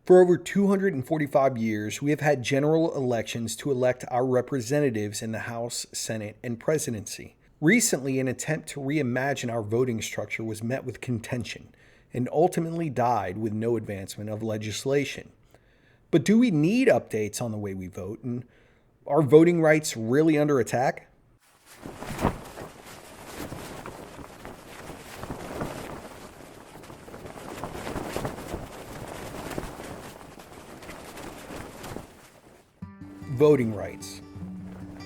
For over 245 years, we have had general elections to elect our representatives in the House, Senate, and presidency. Recently, an attempt to reimagine our voting structure was met with contention and ultimately died with no advancement of legislation. But do we need updates on the way we vote, and are voting rights really under attack? Voting rights,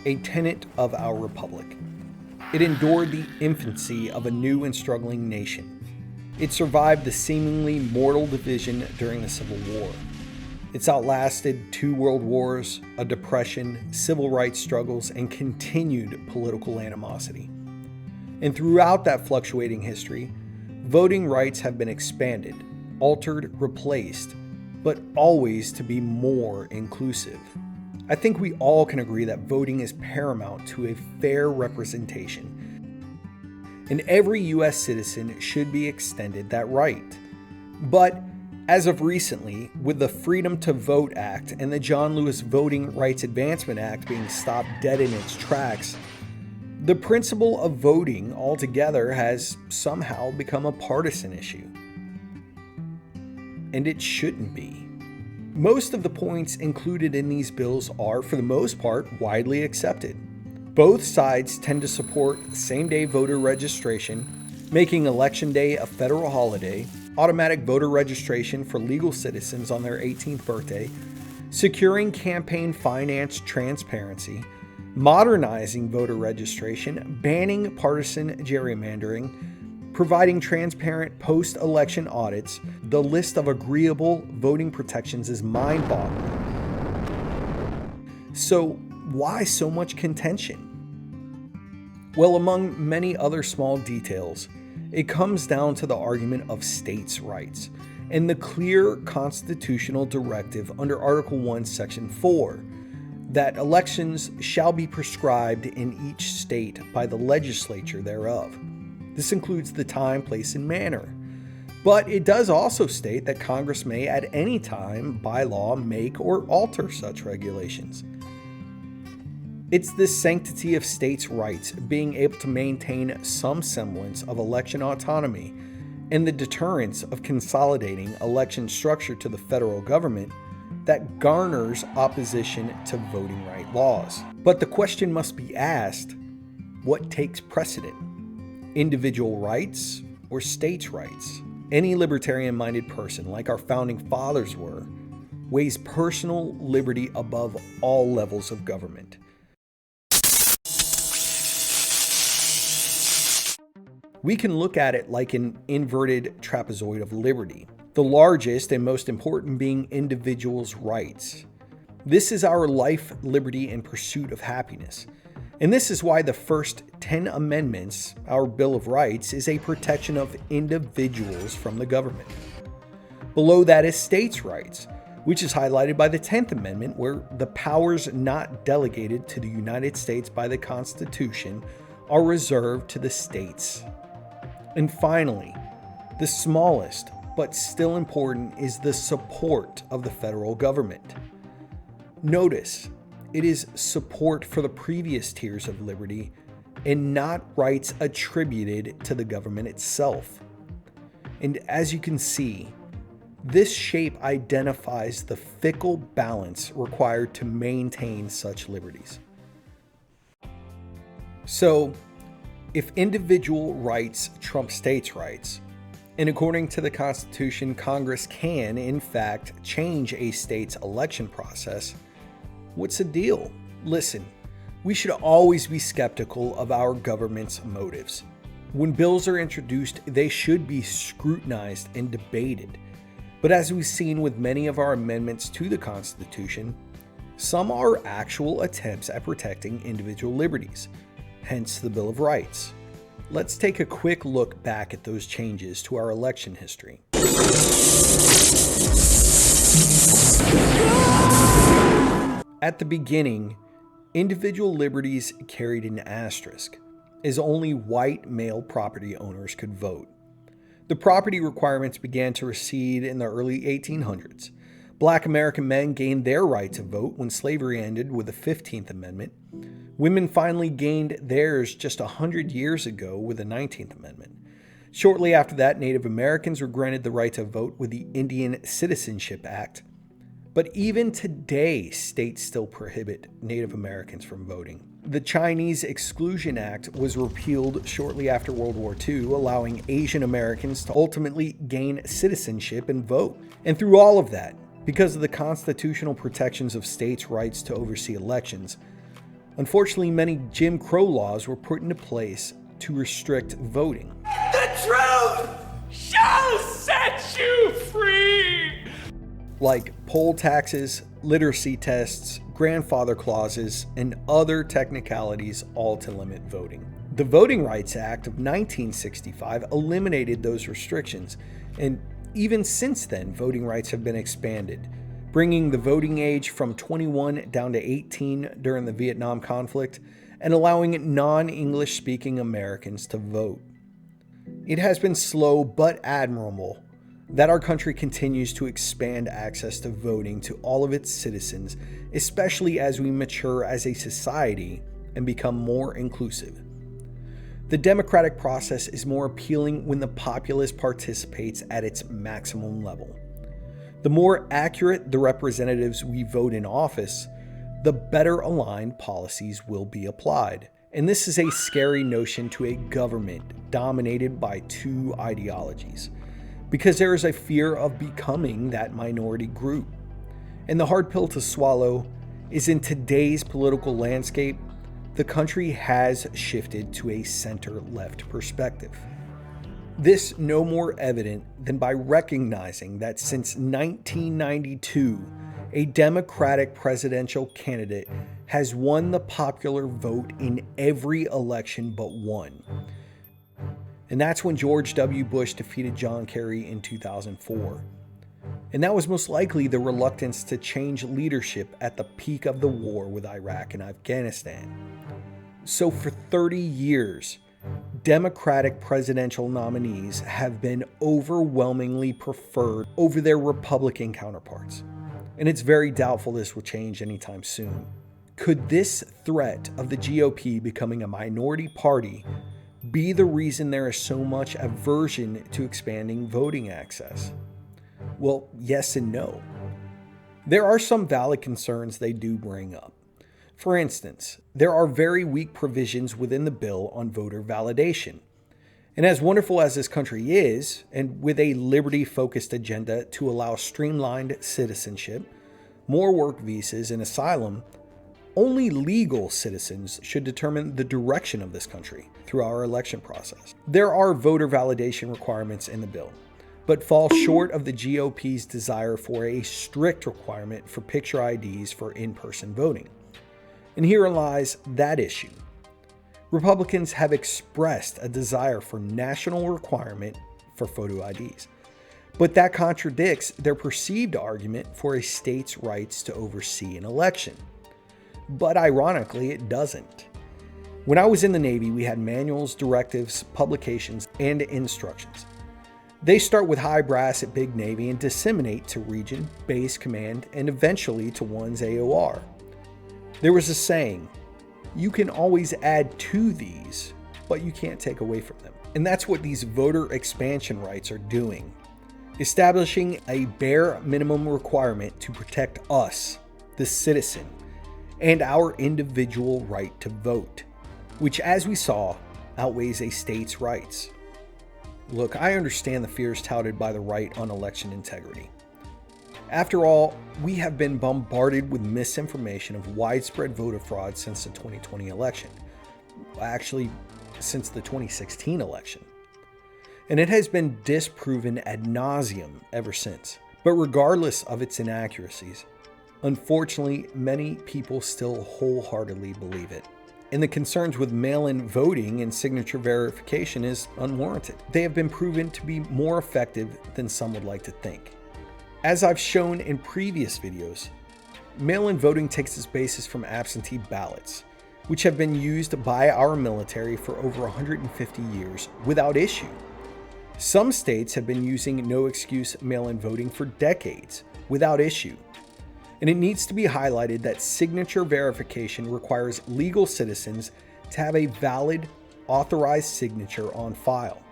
a tenet of our republic. It endured the infancy of a new and struggling nation. It survived the seemingly mortal division during the Civil War. It's outlasted 2 world wars, a depression, civil rights struggles, and continued political animosity. And throughout that fluctuating history, voting rights have been expanded, altered, replaced, but always to be more inclusive. I think we all can agree that voting is paramount to a fair representation, and every U.S. citizen should be extended that right. But as of recently, with the Freedom to Vote Act and the John Lewis Voting Rights Advancement Act being stopped dead in its tracks, the principle of voting altogether has somehow become a partisan issue. And it shouldn't be. Most of the points included in these bills are, for the most part, widely accepted. Both sides tend to support same-day voter registration, making Election Day a federal holiday, automatic voter registration for legal citizens on their 18th birthday, securing campaign finance transparency, modernizing voter registration, banning partisan gerrymandering, providing transparent post-election audits. The list of agreeable voting protections is mind-boggling. So why so much contention? Well, among many other small details, it comes down to the argument of states' rights and the clear constitutional directive under Article 1, Section 4, that elections shall be prescribed in each state by the legislature thereof. This includes the time, place, and manner. But it does also state that Congress may at any time, by law, make or alter such regulations. It's this sanctity of states' rights, being able to maintain some semblance of election autonomy, and the deterrence of consolidating election structure to the federal government that garners opposition to voting right laws. But the question must be asked, what takes precedent? Individual rights or states' rights? Any libertarian-minded person, like our founding fathers were, weighs personal liberty above all levels of government. We can look at it like an inverted trapezoid of liberty, the largest and most important being individuals' rights. This is our life, liberty, and pursuit of happiness. And this is why the first 10 amendments, our Bill of Rights, is a protection of individuals from the government. Below that is states' rights, which is highlighted by the 10th Amendment, where the powers not delegated to the United States by the Constitution are reserved to the states. And finally, the smallest but still important is the support of the federal government. Notice, it is support for the previous tiers of liberty and not rights attributed to the government itself. And as you can see, this shape identifies the fickle balance required to maintain such liberties. So, if individual rights trump states' rights, and according to the Constitution, Congress can, in fact, change a state's election process, what's the deal? Listen, we should always be skeptical of our government's motives. When bills are introduced, they should be scrutinized and debated. But as we've seen with many of our amendments to the Constitution, some are actual attempts at protecting individual liberties, hence the Bill of Rights. Let's take a quick look back at those changes to our election history. At the beginning, individual liberties carried an asterisk, as only white male property owners could vote. The property requirements began to recede in the early 1800s, Black American men gained their right to vote when slavery ended with the 15th Amendment. Women finally gained theirs just 100 years ago with the 19th Amendment. Shortly after that, Native Americans were granted the right to vote with the Indian Citizenship Act. But even today, states still prohibit Native Americans from voting. The Chinese Exclusion Act was repealed shortly after World War II, allowing Asian Americans to ultimately gain citizenship and vote. And through all of that, because of the constitutional protections of states' rights to oversee elections, unfortunately, many Jim Crow laws were put into place to restrict voting. The truth shall set you free! Like poll taxes, literacy tests, grandfather clauses, and other technicalities, all to limit voting. The Voting Rights Act of 1965 eliminated those restrictions, and even since then, voting rights have been expanded, bringing the voting age from 21 down to 18 during the Vietnam conflict and allowing non-English speaking Americans to vote. It has been slow but admirable that our country continues to expand access to voting to all of its citizens, especially as we mature as a society and become more inclusive. The democratic process is more appealing when the populace participates at its maximum level. The more accurate the representatives we vote in office, the better aligned policies will be applied. And this is a scary notion to a government dominated by two ideologies, because there is a fear of becoming that minority group. And the hard pill to swallow is, in today's political landscape, the country has shifted to a center-left perspective. This no more evident than by recognizing that since 1992, a Democratic presidential candidate has won the popular vote in every election but one. And that's when George W. Bush defeated John Kerry in 2004. And that was most likely the reluctance to change leadership at the peak of the war with Iraq and Afghanistan. So for 30 years, Democratic presidential nominees have been overwhelmingly preferred over their Republican counterparts. And it's very doubtful this will change anytime soon. Could this threat of the GOP becoming a minority party be the reason there is so much aversion to expanding voting access? Well, yes and no. There are some valid concerns they do bring up. For instance, there are very weak provisions within the bill on voter validation. And as wonderful as this country is, and with a liberty-focused agenda to allow streamlined citizenship, more work visas, and asylum, only legal citizens should determine the direction of this country through our election process. There are voter validation requirements in the bill, but fall short of the GOP's desire for a strict requirement for picture IDs for in-person voting. And herein lies that issue. Republicans have expressed a desire for national requirement for photo IDs, but that contradicts their perceived argument for a state's rights to oversee an election. But ironically, it doesn't. When I was in the Navy, we had manuals, directives, publications, and instructions. They start with high brass at Big Navy and disseminate to region, base, command, and eventually to one's AOR. There was a saying, you can always add to these, but you can't take away from them. And that's what these voter expansion rights are doing. Establishing a bare minimum requirement to protect us, the citizen, and our individual right to vote, which, as we saw, outweighs a state's rights. Look, I understand the fears touted by the right on election integrity. After all, we have been bombarded with misinformation of widespread voter fraud since the 2020 election. Actually, since the 2016 election. And it has been disproven ad nauseum ever since. But regardless of its inaccuracies, unfortunately, many people still wholeheartedly believe it. And the concerns with mail-in voting and signature verification is unwarranted. They have been proven to be more effective than some would like to think. As I've shown in previous videos, mail-in voting takes its basis from absentee ballots, which have been used by our military for over 150 years without issue. Some states have been using no-excuse mail-in voting for decades, without issue. And it needs to be highlighted that signature verification requires legal citizens to have a valid, authorized signature on file,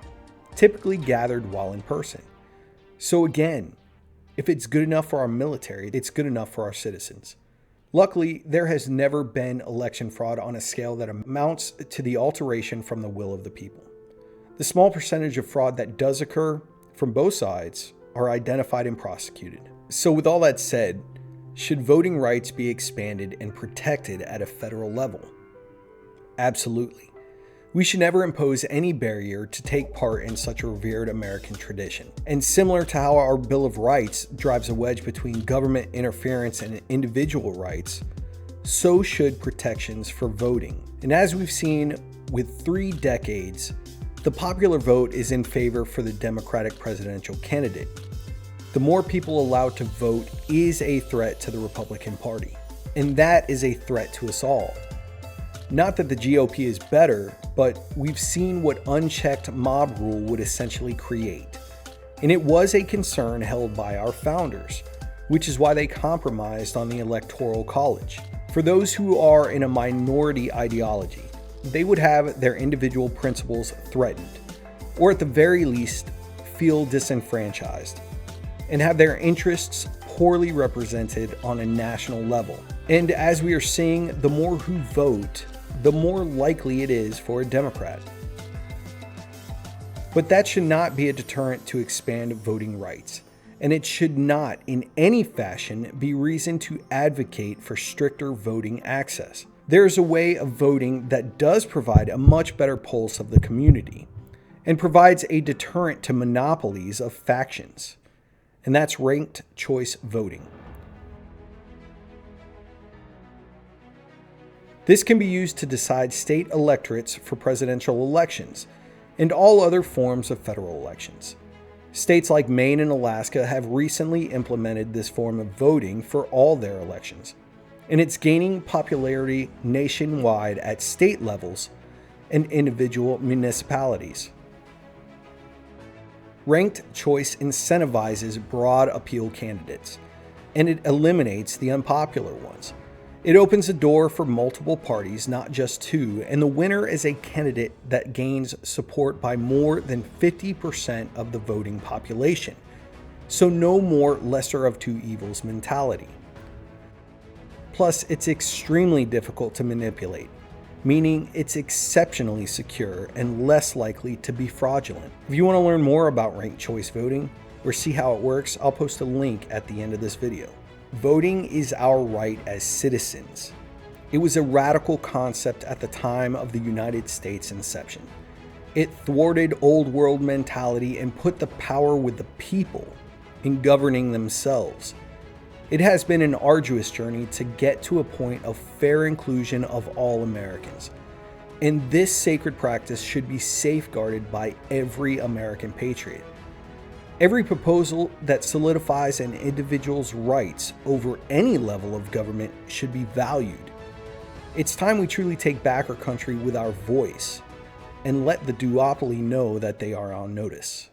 typically gathered while in person. So again, if it's good enough for our military, it's good enough for our citizens. Luckily, there has never been election fraud on a scale that amounts to the alteration from the will of the people. The small percentage of fraud that does occur from both sides are identified and prosecuted. So with all that said, should voting rights be expanded and protected at a federal level? Absolutely. We should never impose any barrier to take part in such a revered American tradition. And similar to how our Bill of Rights drives a wedge between government interference and individual rights, so should protections for voting. And as we've seen with 3 decades, the popular vote is in favor for the Democratic presidential candidate. The more people allowed to vote is a threat to the Republican Party, and that is a threat to us all. Not that the GOP is better, but we've seen what unchecked mob rule would essentially create. And it was a concern held by our founders, which is why they compromised on the Electoral College. For those who are in a minority ideology, they would have their individual principles threatened, or at the very least, feel disenfranchised, and have their interests poorly represented on a national level. And as we are seeing, the more who vote, the more likely it is for a Democrat. But that should not be a deterrent to expand voting rights, and it should not in any fashion be reason to advocate for stricter voting access. There is a way of voting that does provide a much better pulse of the community, and provides a deterrent to monopolies of factions, and that's ranked choice voting. This can be used to decide state electorates for presidential elections and all other forms of federal elections. States like Maine and Alaska have recently implemented this form of voting for all their elections, and it's gaining popularity nationwide at state levels and individual municipalities. Ranked choice incentivizes broad appeal candidates, and it eliminates the unpopular ones. It opens a door for multiple parties, not just 2, and the winner is a candidate that gains support by more than 50% of the voting population. So no more lesser of 2 evils mentality. Plus, it's extremely difficult to manipulate, meaning it's exceptionally secure and less likely to be fraudulent. If you want to learn more about ranked choice voting or see how it works, I'll post a link at the end of this video. Voting is our right as citizens. It was a radical concept at the time of the United States inception. It thwarted old world mentality and put the power with the people in governing themselves. It has been an arduous journey to get to a point of fair inclusion of all Americans. And this sacred practice should be safeguarded by every American patriot. Every proposal that solidifies an individual's rights over any level of government should be valued. It's time we truly take back our country with our voice and let the duopoly know that they are on notice.